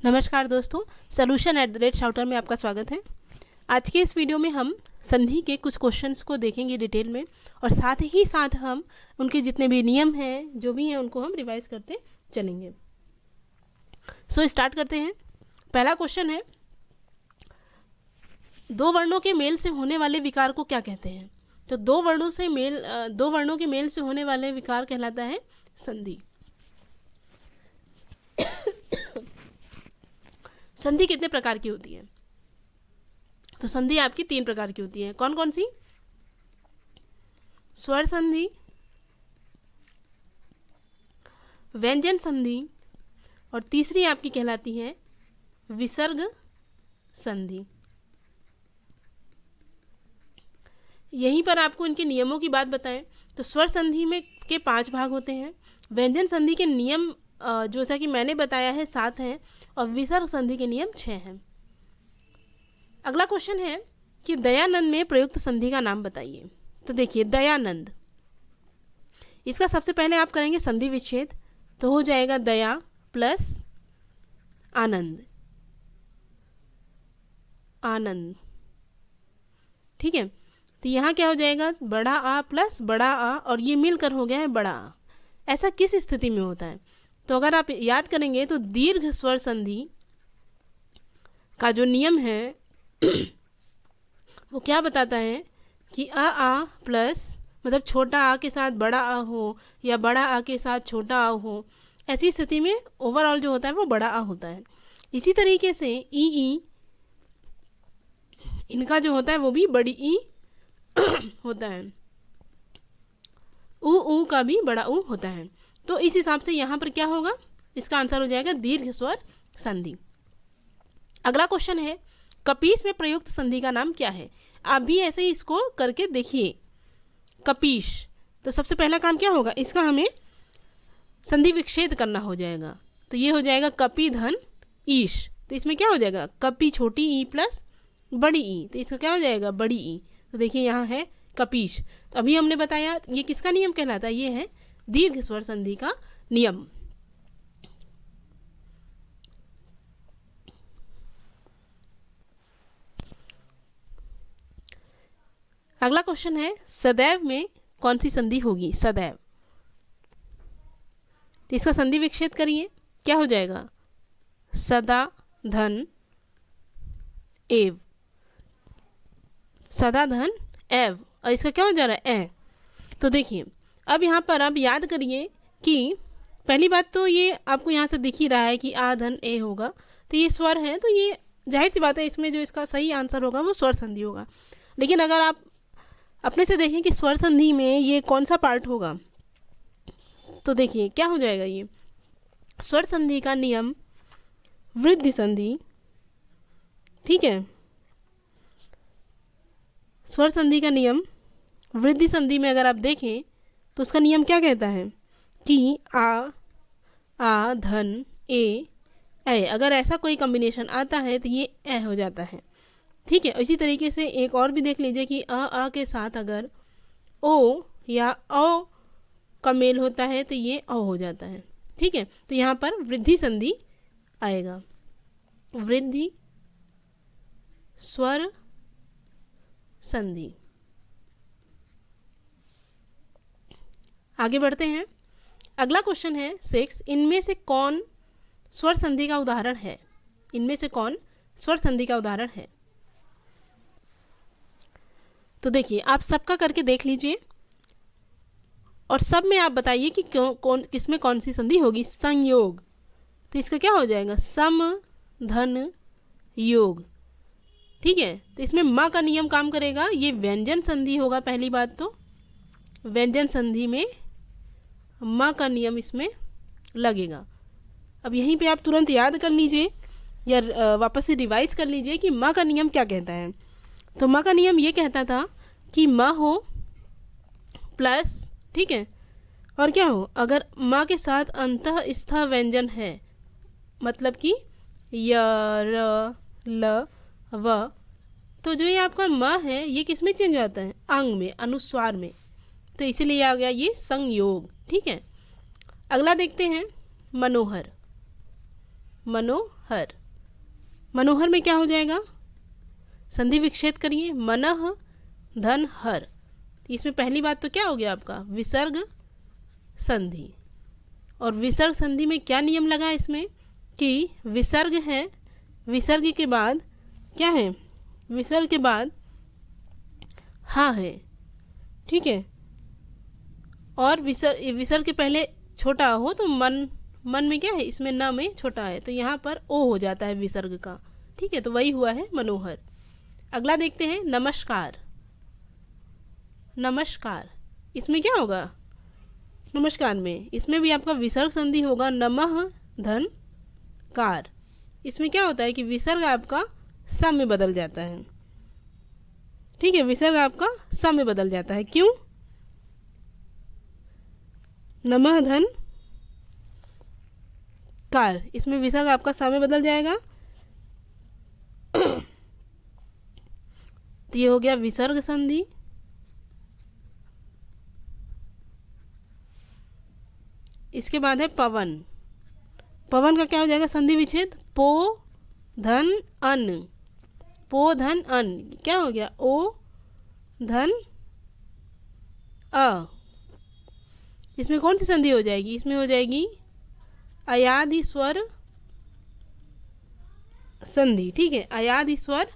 नमस्कार दोस्तों, solution@shouter में आपका स्वागत है। आज के इस वीडियो में हम संधि के कुछ क्वेश्चंस को देखेंगे डिटेल में और साथ ही साथ हम उनके जितने भी नियम हैं जो भी हैं उनको हम रिवाइज करते चलेंगे। स्टार्ट करते हैं। पहला क्वेश्चन है, दो वर्णों के मेल से होने वाले विकार को क्या कहते हैं? तो दो वर्णों के मेल से होने वाले विकार कहलाता है संधि। संधि कितने प्रकार की होती है? तो संधि आपकी 3 प्रकार की होती है। कौन कौन सी? स्वर संधि, व्यंजन संधि और तीसरी आपकी कहलाती है विसर्ग संधि। यहीं पर आपको इनके नियमों की बात बताएं तो स्वर संधि में के 5 भाग होते हैं। व्यंजन संधि के नियम जैसा कि मैंने बताया है 7 हैं और विसर्ग संधि के नियम 6 हैं। अगला क्वेश्चन है कि दयानंद में प्रयुक्त संधि का नाम बताइए। तो देखिए, दयानंद, इसका सबसे पहले आप करेंगे संधि विच्छेद, तो हो जाएगा दया प्लस आनंद, आनंद। ठीक है, तो यहाँ क्या हो जाएगा? बड़ा आ प्लस बड़ा आ और ये मिलकर हो गया है बड़ा आ। ऐसा किस स्थिति में होता है? तो अगर आप याद करेंगे तो दीर्घ स्वर संधि का जो नियम है वो क्या बताता है कि आ प्लस मतलब छोटा आ के साथ बड़ा आ हो या बड़ा आ के साथ छोटा आ हो, ऐसी स्थिति में ओवरऑल जो होता है वो बड़ा आ होता है। इसी तरीके से ई इनका जो होता है वो भी बड़ी ई होता है, ऊ का भी बड़ा ऊ होता है। तो इस हिसाब से यहाँ पर क्या होगा? इसका आंसर हो जाएगा दीर्घ स्वर संधि। अगला क्वेश्चन है, कपीस में प्रयुक्त संधि का नाम क्या है? आप भी ऐसे ही इसको करके देखिए। कपीश, तो सबसे पहला काम क्या होगा? इसका हमें संधि विच्छेद करना हो जाएगा। तो ये हो जाएगा कपी धन ईश। तो इसमें क्या हो जाएगा? कपी छोटी ई प्लस बड़ी ई, तो इसका क्या हो जाएगा? बड़ी ई। तो देखिए यहाँ है कपीश। तो अभी हमने बताया ये किसका नियम कहलाता है? ये है दीर्घ स्वर संधि का नियम। अगला क्वेश्चन है, सदैव में कौन सी संधि होगी? सदैव, तो इसका संधि विच्छेद करिए, क्या हो जाएगा? सदा धन एव, सदा धन एव, और इसका क्या हो जा रहा है? ए। तो देखिए, अब यहाँ पर आप याद करिए कि पहली बात तो ये आपको यहाँ से दिख ही रहा है कि आ धन ए होगा, तो ये स्वर है, तो ये जाहिर सी बात है इसमें जो इसका सही आंसर होगा वो स्वर संधि होगा। लेकिन अगर आप अपने से देखें कि स्वर संधि में ये कौन सा पार्ट होगा, तो देखिए क्या हो जाएगा? ये स्वर संधि का नियम वृद्धि संधि। ठीक है, स्वर संधि का नियम वृद्धि संधि में अगर आप देखें तो उसका नियम क्या कहता है कि आ धन ए, अगर ऐसा कोई कॉम्बिनेशन आता है तो ये ए हो जाता है। ठीक है, इसी तरीके से एक और भी देख लीजिए कि आ के साथ अगर ओ या औ का मेल होता है तो ये औ हो जाता है। ठीक है, तो यहाँ पर वृद्धि संधि आएगा, वृद्धि स्वर संधि। आगे बढ़ते हैं। अगला क्वेश्चन है 6, इनमें से कौन स्वर संधि का उदाहरण है? इनमें से कौन स्वर संधि का उदाहरण है? तो देखिए, आप सबका करके देख लीजिए और सब में आप बताइए कि किसमें कौन सी संधि होगी। संयोग, तो इसका क्या हो जाएगा? सम धन योग। ठीक है, तो इसमें माँ का नियम काम करेगा, ये व्यंजन संधि होगा। पहली बात तो व्यंजन संधि में माँ का नियम इसमें लगेगा। अब यहीं पे आप तुरंत याद कर लीजिए या वापस से रिवाइज कर लीजिए कि माँ का नियम क्या कहता है। तो माँ का नियम ये कहता था कि माँ हो प्लस, ठीक है, और क्या हो? अगर माँ के साथ अंतःस्थ व्यंजन है, मतलब कि य र ल व, तो जो ये आपका माँ है ये किस में चेंज होता है? अंग में, अनुस्वार में। तो इसीलिए आ गया ये संयोग। ठीक है, अगला देखते हैं मनोहर। मनोहर। मनोहर में क्या हो जाएगा, संधि विच्छेद करिए, मनः धन हर। इसमें पहली बात तो क्या हो गया आपका, विसर्ग संधि। और विसर्ग संधि में क्या नियम लगा इसमें कि विसर्ग है, विसर्ग के बाद क्या है, विसर्ग के बाद हाँ है, ठीक है। और विसर्ग के पहले छोटा हो तो मन में क्या है, इसमें न में छोटा है, तो यहाँ पर ओ हो जाता है विसर्ग का, ठीक है। तो वही हुआ है मनोहर। अगला देखते हैं नमस्कार। नमस्कार, इसमें क्या होगा, नमस्कार में इसमें भी आपका विसर्ग संधि होगा, नमः धन कार। इसमें क्या होता है कि विसर्ग आपका स में बदल जाता है, ठीक है। विसर्ग आपका स में बदल जाता है, क्यों, नमः धन कार, इसमें विसर्ग आपका स में बदल जाएगा। तो ये हो गया विसर्ग संधि। इसके बाद है पवन। पवन का क्या हो जाएगा, संधि विच्छेद, पो धन अन, पो धन अन, क्या हो गया, ओ धन अ। इसमें कौन सी संधि हो जाएगी, इसमें हो जाएगी अयादि स्वर संधि, ठीक है। अयादि स्वर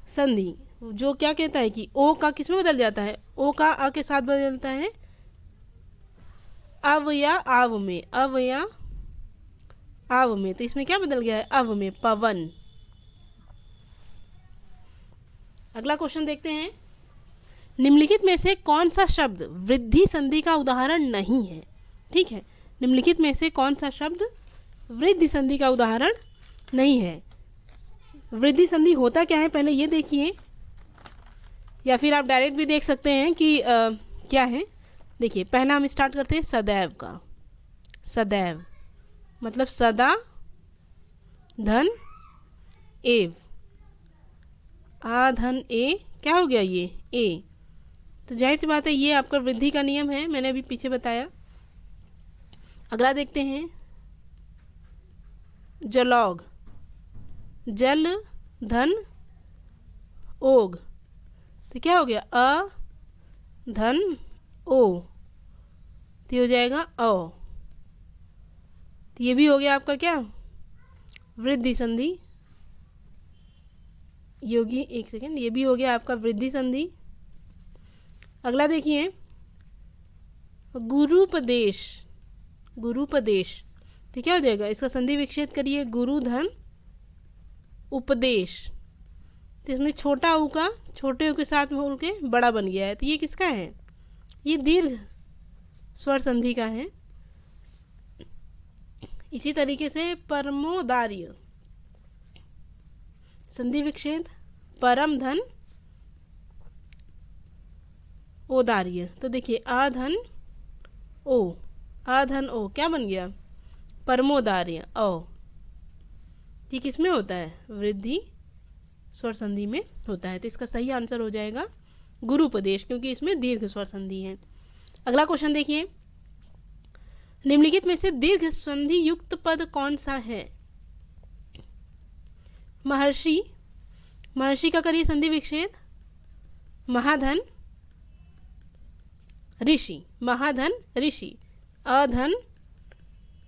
संधि जो क्या कहता है कि ओ का किस में बदल जाता है, ओ का अ के साथ बदलता है अव या आव में, अव या आव में। तो इसमें क्या बदल गया है, अव में, पवन। अगला क्वेश्चन देखते हैं, निम्नलिखित में से कौन सा शब्द वृद्धि संधि का उदाहरण नहीं है, ठीक है। निम्नलिखित में से कौन सा शब्द वृद्धि संधि का उदाहरण नहीं है। वृद्धि संधि होता क्या है पहले ये देखिए, या फिर आप डायरेक्ट भी देख सकते हैं कि क्या है। देखिए पहला हम स्टार्ट करते हैं सदैव का। सदैव मतलब सदा धन एव, आ धन ए, क्या हो गया ये ए। तो जाहिर सी बात है ये आपका वृद्धि का नियम है, मैंने अभी पीछे बताया। अगला देखते हैं जलौग। जल धन ओग, तो क्या हो गया, अ धन ओ, तो हो जाएगा औ। तो ये भी हो गया आपका क्या, वृद्धि संधि। योगी एक सेकेंड, ये भी हो गया आपका वृद्धि संधि। अगला देखिए गुरुपदेश। गुरुपदेश, तो क्या हो जाएगा, इसका संधि विच्छेद करिए, गुरु धन उपदेश। तो इसमें छोटा ऊ का छोटे ऊ के साथ में बोल के बड़ा बन गया है, तो ये किसका है, ये दीर्घ स्वर संधि का है। इसी तरीके से परमोदार्य, संधि विच्छेद, परम धन ओदार्य। तो देखिए आ धन ओ, आ धन ओ क्या बन गया, परमोदार्य ओ। ये किस में होता है, वृद्धि स्वर संधि में होता है। तो इसका सही आंसर हो जाएगा गुरुपदेश, क्योंकि इसमें दीर्घ स्वर संधि है। अगला क्वेश्चन देखिए, निम्नलिखित में से दीर्घ संधि युक्त पद कौन सा है। महर्षि, महर्षि का करिए संधि विच्छेद, महाधन ऋषि, महाधन ऋषि, अधन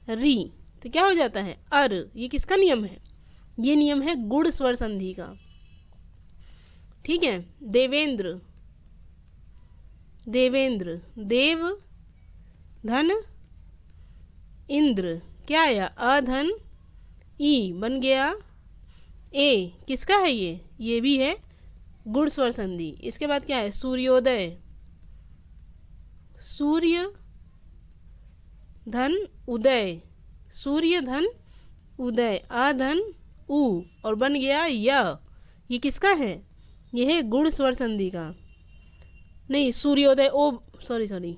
री, तो क्या हो जाता है अर। ये किसका नियम है, ये नियम है गुण स्वर संधि का, ठीक है। देवेंद्र, देवेंद्र, देव धन इंद्र, क्या आया, अधन ई बन गया ए, किसका है ये भी है गुण स्वर संधि। इसके बाद क्या है, सूर्योदय, सूर्य धन उदय, सूर्य धन उदय, अधन उ और बन गया य। ये किसका है, ये है गुण स्वर संधि का, नहीं सूर्योदय ओ, सॉरी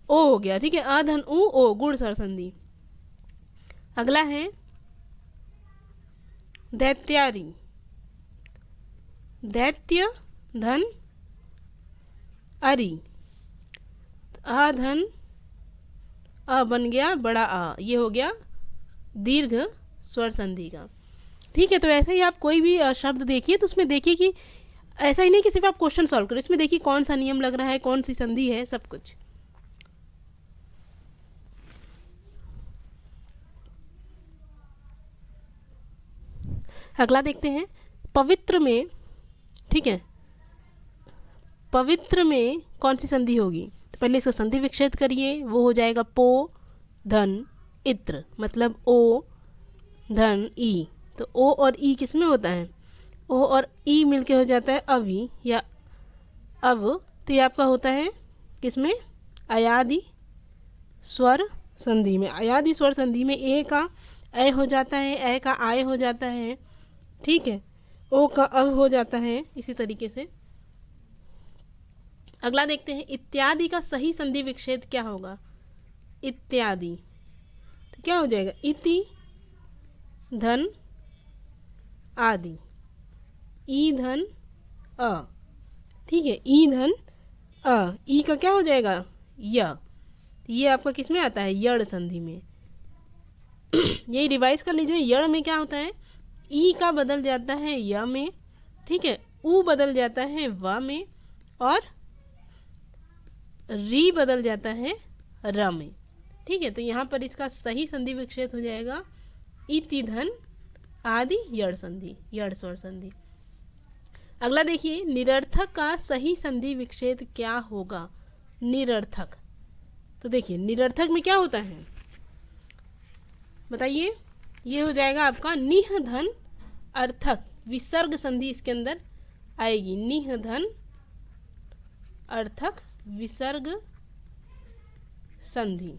ओ हो गया, ठीक है। अधन उ ओ गुण स्वर संधि। अगला है दैत्यारी, दैत्य धन अरि, अधन अ बन गया बड़ा आ, ये हो गया दीर्घ स्वर संधि का। ठीक है, तो ऐसे ही आप कोई भी शब्द देखिए तो उसमें देखिए कि ऐसा ही नहीं कि सिर्फ आप क्वेश्चन सॉल्व करें, इसमें देखिए कौन सा नियम लग रहा है, कौन सी संधि है, सब कुछ। अगला देखते हैं पवित्र में। ठीक है, पवित्र में कौन सी संधि होगी? तो पहले इसका संधि विच्छेद करिए, वो हो जाएगा पो धन इत्र, मतलब ओ धन ई। तो ओ और ई किस में होता है? ओ और ई मिलके हो जाता है अवि या अव। तो ये आपका होता है किसमें? अयादि स्वर संधि में। अयादि स्वर संधि में ए का ए हो जाता है, ए का आय हो जाता है, ठीक है, ओ का अव हो जाता है, इसी तरीके से। अगला देखते हैं इत्यादि का सही संधि विच्छेद क्या होगा? इत्यादि तो क्या हो जाएगा? इति धन आदि, ई धन अ। ठीक है, ई धन अ, ई का क्या हो जाएगा? य। ये आपका किस में आता है? यड़ संधि में। यही रिवाइज कर लीजिए, यड़ में क्या होता है? ई का बदल जाता है य में, ठीक है, उ बदल जाता है व में, और री बदल जाता है र में। ठीक है, तो यहाँ पर इसका सही संधि विच्छेद हो जाएगा इति धन आदि यड़ संधि, यड़ स्वर संधि। अगला देखिए निरर्थक का सही संधि विच्छेद क्या होगा? निरर्थक, तो देखिए निरर्थक में क्या होता है बताइए? ये हो जाएगा आपका निह धन अर्थक, विसर्ग संधि इसके अंदर आएगी। निह धन अर्थक विसर्ग संधि।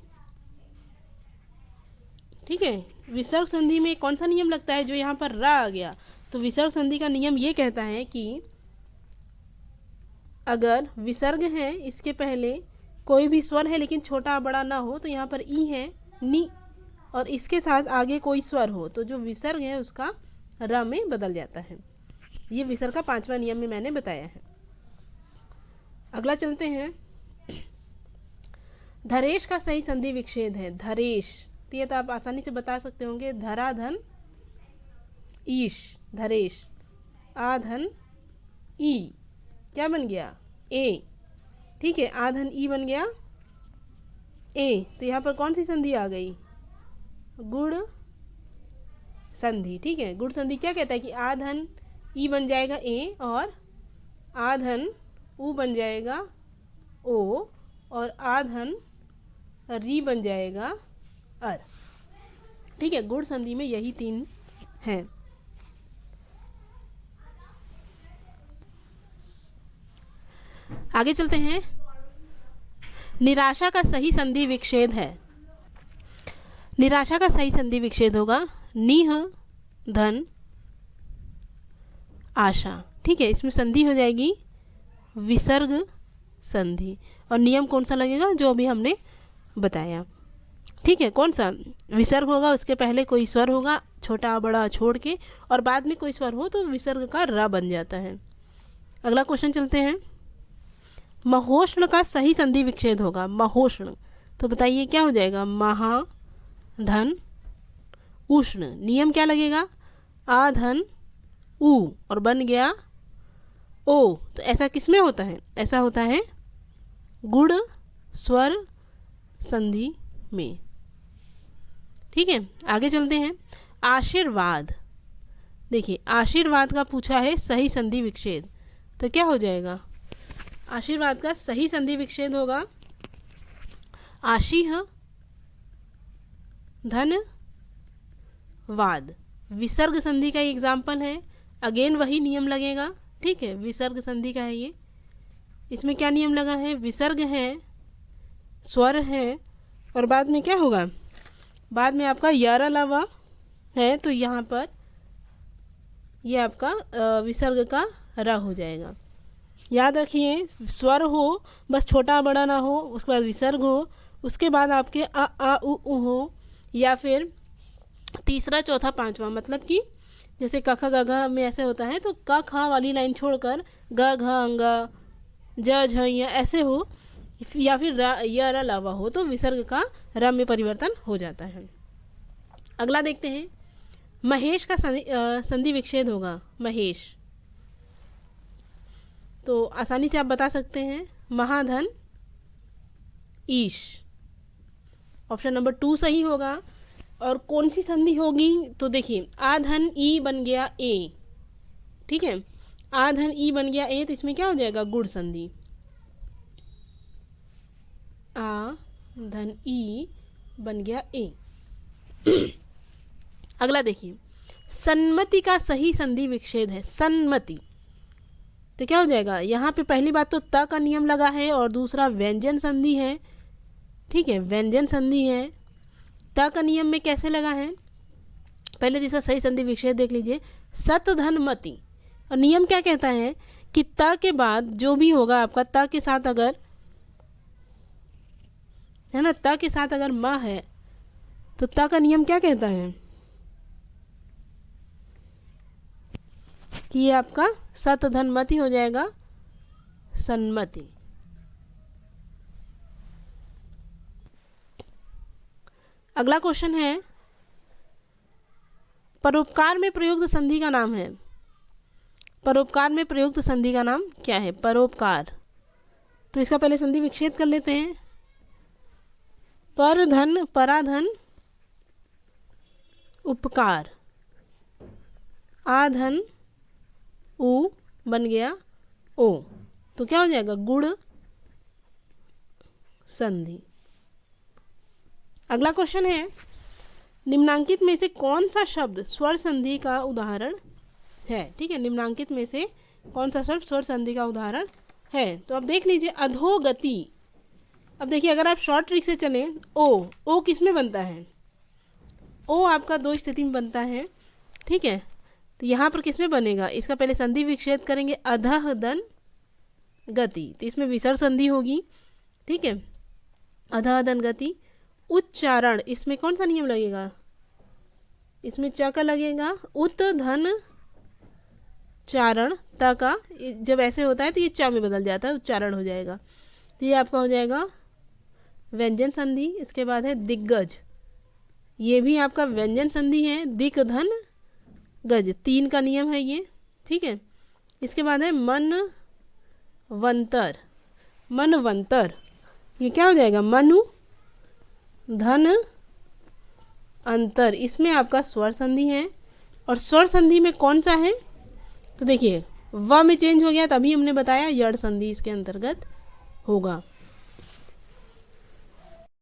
ठीक है, विसर्ग संधि में कौन सा नियम लगता है? जो यहाँ पर रा आ गया, तो विसर्ग संधि का नियम ये कहता है कि अगर विसर्ग है, इसके पहले कोई भी स्वर है लेकिन छोटा बड़ा ना हो, तो यहाँ पर ई है नी, और इसके साथ आगे कोई स्वर हो, तो जो विसर्ग है उसका र में बदल जाता है। ये विसर्ग का 5वां नियम में मैंने बताया है। अगला चलते हैं, धरेश का सही संधि विच्छेद है। धरेश, तो ये तो आप आसानी से बता सकते होंगे, धरा धन ईश, धरेश। आ धन ई, क्या बन गया? ए। ठीक है, आ धन ई बन गया ए। तो यहाँ पर कौन सी संधि आ गई? गुण संधि। ठीक है, गुण संधि क्या कहता है कि आ धन ई बन जाएगा ए, और आ धन उ बन जाएगा ओ, और आ धन री बन जाएगा अर। ठीक है, गुण संधि में यही 3 हैं। आगे चलते हैं, निराशा का सही संधि विच्छेद है। निराशा का सही संधि विच्छेद होगा निह धन आशा। ठीक है, इसमें संधि हो जाएगी विसर्ग संधि, और नियम कौन सा लगेगा? जो अभी हमने बताया। ठीक है, कौन सा? विसर्ग होगा, उसके पहले कोई स्वर होगा छोटा बड़ा छोड़ के, और बाद में कोई स्वर हो तो विसर्ग का र बन जाता है। अगला क्वेश्चन चलते हैं, महोष्ण का सही संधि विच्छेद होगा। महोष्ण, तो बताइए क्या हो जाएगा? महा धन उष्ण, नियम क्या लगेगा? आ धन उ, और बन गया ओ। तो ऐसा किस में होता है? ऐसा होता है गुण स्वर संधि में। ठीक है, आगे चलते हैं, आशीर्वाद। देखिए आशीर्वाद का पूछा है सही संधि विच्छेद, तो क्या हो जाएगा? आशीर्वाद का सही संधि विच्छेद होगा आशीह धन वाद। विसर्ग संधि का एग्जाम्पल है, अगेन वही नियम लगेगा। ठीक है, विसर्ग संधि का है ये। इसमें क्या नियम लगा है? विसर्ग है, स्वर है, और बाद में क्या होगा? बाद में आपका यारा लावा है, तो यहाँ पर ये आपका विसर्ग का र हो जाएगा। याद रखिए, स्वर हो, बस छोटा बड़ा ना हो, उसके बाद विसर्ग हो, उसके बाद आपके अ आ उ हो, या फिर तीसरा चौथा पांचवा, मतलब कि जैसे क ख ग घ में ऐसे होता है, तो क ख वाली लाइन छोड़कर ग घ अंगा ज झ य ऐसे हो, या फिर य र लावा हो, तो विसर्ग का र में परिवर्तन हो जाता है। अगला देखते हैं, महेश का संधि विच्छेद होगा, महेश। तो आसानी से आप बता सकते हैं, महाधन ईश। ऑप्शन नंबर 2 सही होगा। और कौन सी संधि होगी, तो देखिए आधन ई बन गया ए, ठीक है, आधन ई बन गया ए, तो इसमें क्या हो जाएगा, गुण संधि। आ धन ई बन गया ए। अगला देखिए, सन्मति का सही संधि विच्छेद है, सन्मति। तो क्या हो जाएगा, यहाँ पे पहली बात तो त का नियम लगा है और दूसरा व्यंजन संधि है, ठीक है, व्यंजन संधि है। त का नियम में कैसे लगा है, पहले जिसका सही संधि विच्छेद देख लीजिए, सत धन मति। और नियम क्या कहता है कि त के बाद जो भी होगा आपका, त के साथ अगर है ना, त के साथ अगर म है तो त का नियम क्या कहता है कि ये आपका सत धन मति हो जाएगा, सन्मति। अगला क्वेश्चन है, परोपकार में प्रयुक्त संधि का नाम है, परोपकार में प्रयुक्त संधि का नाम क्या है, परोपकार। तो इसका पहले संधि विच्छेद कर लेते हैं, पर धन पराधन उपकार, आधन उ बन गया ओ, तो क्या हो जाएगा, गुण संधि। अगला क्वेश्चन है, निम्नांकित में से कौन सा शब्द स्वर संधि का उदाहरण है, ठीक है, निम्नांकित में से कौन सा शब्द स्वर संधि का उदाहरण है। तो अब देख लीजिए, अधोगति। अब देखिए अगर आप शॉर्ट ट्रिक से चलें, ओ किस में बनता है, ओ आपका 2 स्थिति में बनता है, ठीक है। तो यहाँ पर किस में बनेगा, इसका पहले संधि विच्छेद करेंगे, अधः दन गति, तो इसमें विसर्ग संधि होगी, ठीक है, अधः दन गति। उच्चारण, इसमें कौन सा नियम लगेगा, इसमें च का लगेगा, उत धन चारण, त का जब ऐसे होता है तो ये च में बदल जाता है, उच्चारण हो जाएगा। तो ये आपका हो जाएगा व्यंजन संधि। इसके बाद है दिग्गज, ये भी आपका व्यंजन संधि है, दिक धन गज, 3 का नियम है ये, ठीक है। इसके बाद है मनवंतर, मनवंतर, ये क्या हो जाएगा, मनु धन अंतर, इसमें आपका स्वर संधि है। और स्वर संधि में कौन सा है, तो देखिए व में चेंज हो गया, तभी हमने बताया यड़ संधि इसके अंतर्गत होगा।